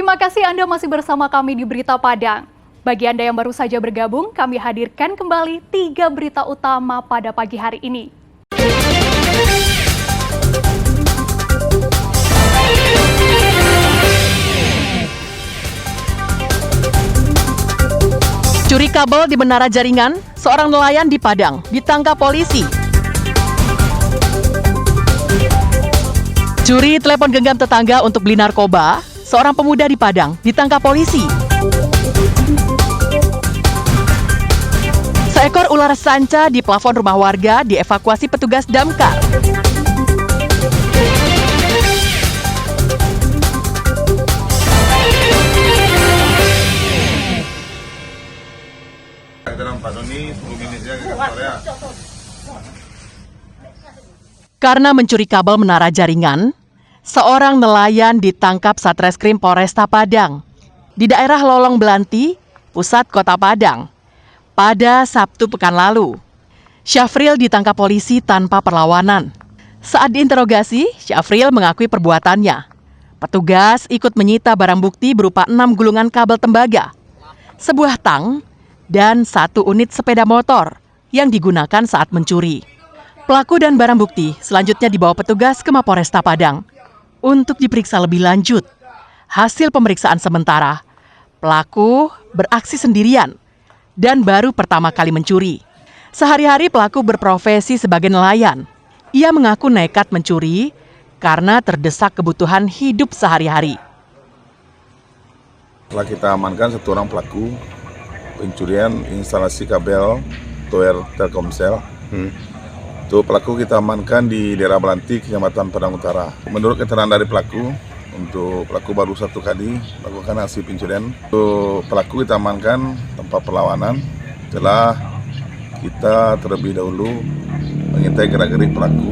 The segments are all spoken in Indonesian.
Terima kasih Anda masih bersama kami di Berita Padang. Bagi Anda yang baru saja bergabung, kami hadirkan kembali 3 berita utama pada pagi hari ini. Curi kabel di menara jaringan, seorang nelayan di Padang ditangkap polisi. Curi telepon genggam tetangga untuk beli narkoba, seorang pemuda di Padang ditangkap polisi. Seekor ular sanca di plafon rumah warga dievakuasi petugas damkar. Karena mencuri kabel menara jaringan, seorang nelayan ditangkap Satreskrim Polresta Padang di daerah Lolong Belanti, pusat kota Padang, pada Sabtu pekan lalu. Syafril ditangkap polisi tanpa perlawanan. Saat diinterogasi, Syafril mengakui perbuatannya. Petugas ikut menyita barang bukti berupa 6 gulungan kabel tembaga, sebuah tang, dan 1 unit sepeda motor yang digunakan saat mencuri. Pelaku dan barang bukti selanjutnya dibawa petugas ke Mapolresta Padang untuk diperiksa lebih lanjut. Hasil pemeriksaan sementara, pelaku beraksi sendirian dan baru pertama kali mencuri. Sehari-hari pelaku berprofesi sebagai nelayan. Ia mengaku nekat mencuri karena terdesak kebutuhan hidup sehari-hari. Setelah kita amankan 1 orang pelaku pencurian instalasi kabel tower Telkomsel. Itu pelaku kita amankan di daerah Belanti, Kecamatan Padang Utara. Menurut keterangan dari pelaku, untuk pelaku baru 1 kali melakukan aksi pencurian. Untuk pelaku kita amankan tanpa perlawanan. Setelah kita terlebih dahulu mengintai gerak-gerik pelaku,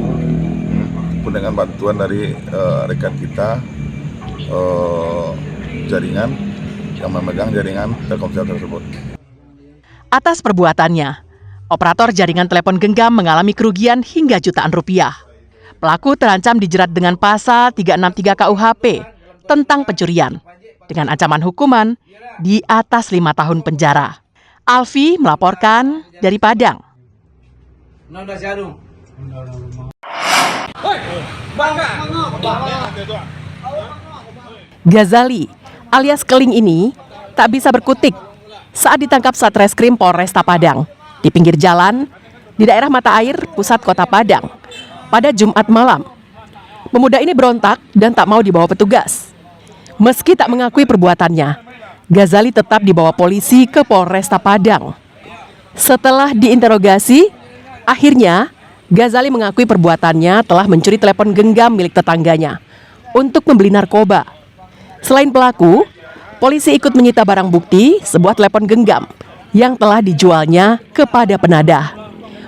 pun dengan bantuan dari rekan kita jaringan yang memegang jaringan Telkomsel tersebut. Atas perbuatannya, operator jaringan telepon genggam mengalami kerugian hingga jutaan rupiah. Pelaku terancam dijerat dengan pasal 363 KUHP tentang pencurian dengan ancaman hukuman di atas 5 tahun penjara. Alfi melaporkan dari Padang. Ghazali alias Keling ini tak bisa berkutik saat ditangkap Satreskrim Polresta Padang di pinggir jalan di daerah Mata Air, pusat kota Padang, pada Jumat malam. Pemuda ini berontak dan tak mau dibawa petugas. Meski tak mengakui perbuatannya, Ghazali tetap dibawa polisi ke Polresta Padang. Setelah diinterogasi, akhirnya Ghazali mengakui perbuatannya telah mencuri telepon genggam milik tetangganya untuk membeli narkoba. Selain pelaku, polisi ikut menyita barang bukti sebuah telepon genggam yang telah dijualnya kepada penadah.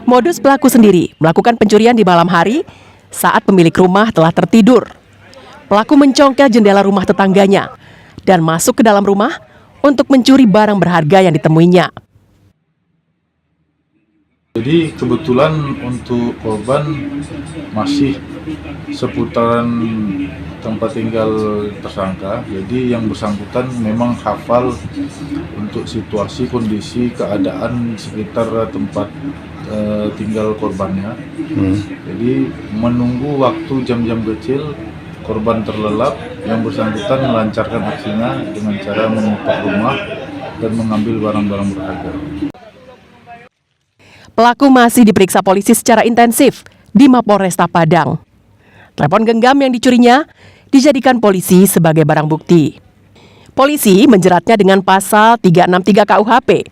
Modus pelaku sendiri melakukan pencurian di malam hari saat pemilik rumah telah tertidur. Pelaku mencongkel jendela rumah tetangganya dan masuk ke dalam rumah untuk mencuri barang berharga yang ditemuinya. Jadi kebetulan untuk korban masih seputaran tempat tinggal tersangka. Jadi yang bersangkutan memang hafal untuk situasi, kondisi, keadaan sekitar tempat tinggal korbannya. Jadi menunggu waktu jam-jam kecil, korban terlelap, yang bersangkutan melancarkan aksinya dengan cara mengepak rumah dan mengambil barang-barang berharga. Pelaku masih diperiksa polisi secara intensif di Mapolresta Padang. Telepon genggam yang dicurinya dijadikan polisi sebagai barang bukti. Polisi menjeratnya dengan pasal 363 KUHP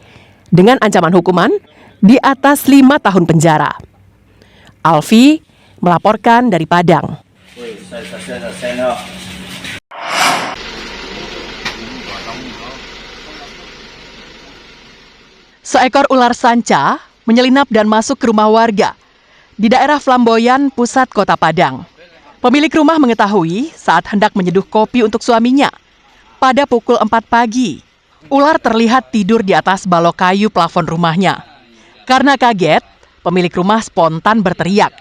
dengan ancaman hukuman di atas 5 tahun penjara. Alfi melaporkan dari Padang. Seekor ular sanca menyelinap dan masuk ke rumah warga di daerah Flamboyan, pusat kota Padang. Pemilik rumah mengetahui saat hendak menyeduh kopi untuk suaminya. Pada pukul 4 pagi, ular terlihat tidur di atas balok kayu plafon rumahnya. Karena kaget, pemilik rumah spontan berteriak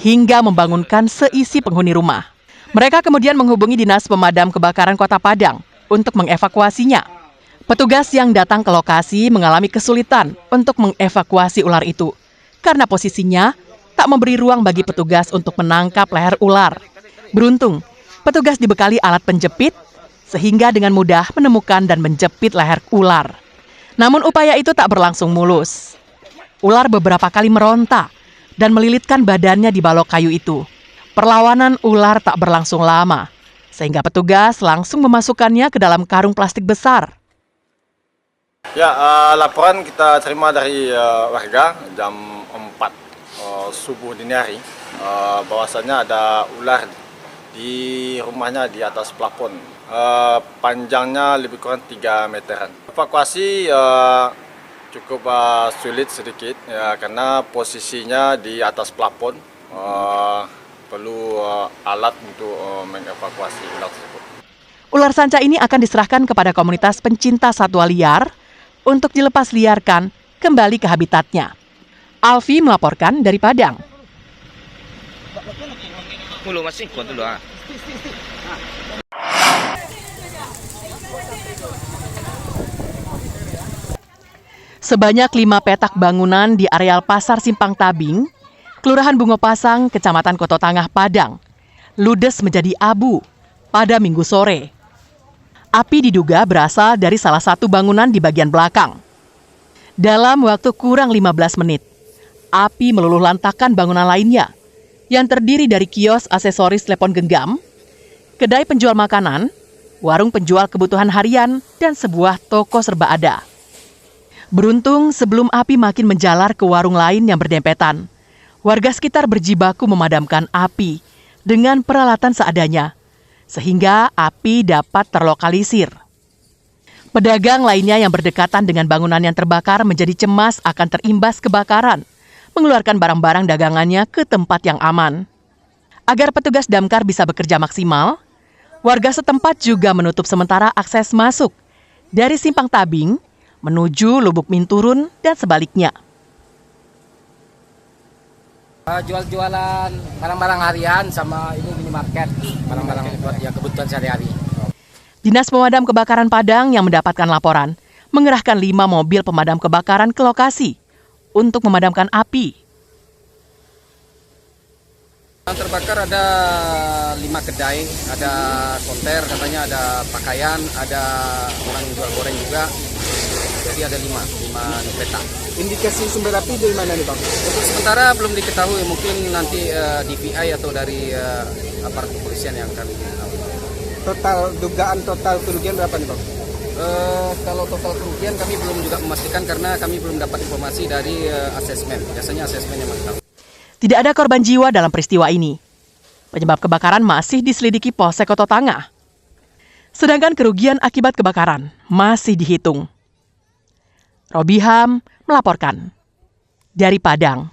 hingga membangunkan seisi penghuni rumah. Mereka kemudian menghubungi Dinas Pemadam Kebakaran Kota Padang untuk mengevakuasinya. Petugas yang datang ke lokasi mengalami kesulitan untuk mengevakuasi ular itu karena posisinya tak memberi ruang bagi petugas untuk menangkap leher ular. Beruntung, petugas dibekali alat penjepit sehingga dengan mudah menemukan dan menjepit leher ular. Namun upaya itu tak berlangsung mulus. Ular beberapa kali meronta dan melilitkan badannya di balok kayu itu. Perlawanan ular tak berlangsung lama, sehingga petugas langsung memasukkannya ke dalam karung plastik besar. Ya, laporan kita terima dari warga jam 4 subuh dini hari, bahwasanya ada ular di rumahnya di atas plafon. Panjangnya lebih kurang 3 meteran. Evakuasi cukup sulit sedikit ya, karena posisinya di atas plafon, perlu alat untuk mengevakuasi ular tersebut. Ular sanca ini akan diserahkan kepada komunitas pencinta satwa liar untuk dilepas liarkan kembali ke habitatnya. Alfi melaporkan dari Padang. Sebanyak 5 petak bangunan di areal Pasar Simpang Tabing, Kelurahan Bungopasang, Kecamatan Koto Tangah, Padang, ludes menjadi abu pada Minggu sore. Api diduga berasal dari salah satu bangunan di bagian belakang. Dalam waktu kurang 15 menit, api meluluh lantakkan bangunan lainnya yang terdiri dari kios aksesoris telepon genggam, kedai penjual makanan, warung penjual kebutuhan harian, dan sebuah toko serba ada. Beruntung sebelum api makin menjalar ke warung lain yang berdempetan, warga sekitar berjibaku memadamkan api dengan peralatan seadanya, sehingga api dapat terlokalisir. Pedagang lainnya yang berdekatan dengan bangunan yang terbakar menjadi cemas akan terimbas kebakaran, mengeluarkan barang-barang dagangannya ke tempat yang aman. Agar petugas damkar bisa bekerja maksimal, warga setempat juga menutup sementara akses masuk dari Simpang Tabing menuju Lubuk Minturun dan sebaliknya. Jual-jualan barang-barang harian sama ini minimarket, barang-barang buat ya kebutuhan sehari-hari. Dinas Pemadam Kebakaran Padang yang mendapatkan laporan mengerahkan 5 mobil pemadam kebakaran ke lokasi untuk memadamkan api. Yang terbakar ada 5 kedai, ada konter, katanya ada pakaian, ada orang yang jual goreng juga. Jadi ada 5 petak. Indikasi sumber api dari mana nih Bang? Untuk sementara belum diketahui, mungkin nanti DPI atau dari aparat kepolisian yang akan tahu. Dugaan total kerugian berapa nih Bang? Kalau total kerugian kami belum juga memastikan karena kami belum dapat informasi dari asesmen. Biasanya asesmen yang mantap. Tidak ada korban jiwa dalam peristiwa ini. Penyebab kebakaran masih diselidiki Polsek Koto Tangah. Sedangkan kerugian akibat kebakaran masih dihitung. Robiham melaporkan dari Padang.